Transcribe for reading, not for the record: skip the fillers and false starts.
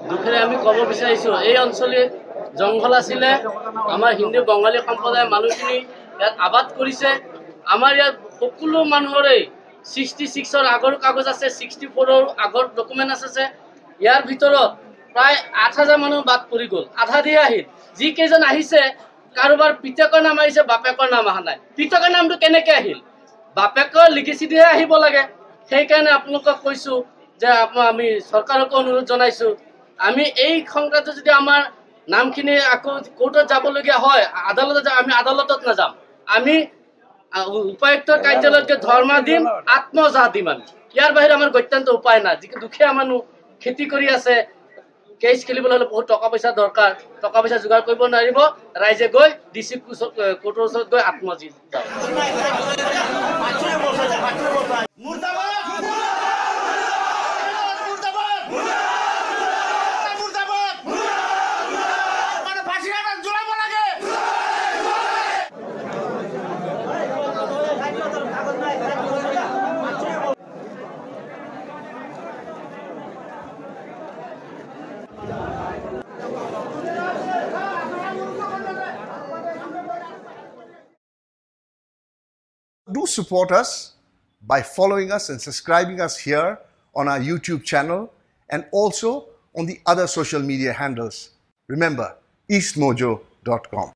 দুখেৰে আমি ক'ব বিচাৰিছো এই অঞ্চলে জংঘল আছিলে আমাৰ হিন্দু বঙালী সম্প্ৰদায়ৰ মানুহখিনি ইয়াত আবাদ কৰিছে আমাৰ ইয়াত সকলো মানুহৰে 66ৰ আগৰ কাগজ আছে 64ৰ আগৰ ডকুমেন্ট আছে ইয়াৰ ভিতৰত প্ৰায় 8000 মানুহ বাদ পৰি গ'ল আধা দিয়ে আহিল যি কেইজন আহিছে কাৰোবাৰ পিতকৰ নাম আহিছে বাপেকৰ নাম অহা নাই পিতকৰ নামটো কেনেকৈ আহিল বাপেকৰ লিগেসি দিয়ে আহিব লাগে সেই কাৰণে আপোনালোকক কৈছো যে আমি চৰকাৰক অনুৰোধ জনাইছো আমি এই সংক্ৰান্ত যদি আমাৰ নামখিনি আকৌ কোৰ্টত যাবলগীয়া হয় আদালতত আমি আদালতত নাযাম আমি উপায়ুক্তৰ কাৰ্যালয়ত ধৰ্মা দিম আত্মজা দিম আমি ইয়াৰ বাহিৰে আমাৰ গত্যন্ত উপায় নাই যিকি দুখীয়া মানুহ খেতি কৰি আছে কেছ খেলিবলৈ হলে বহুত টকা পইচা দৰকাৰ টকা পইচা যোগাৰ কৰিব নোৱাৰিব ৰাইজে গৈ ডিসি কোৰ্টৰ ওচৰত গৈ আত্মজি যাওক Do support us by following us and subscribing us here on our YouTube channel and also on the other social media handles. Remember, eastmojo.com.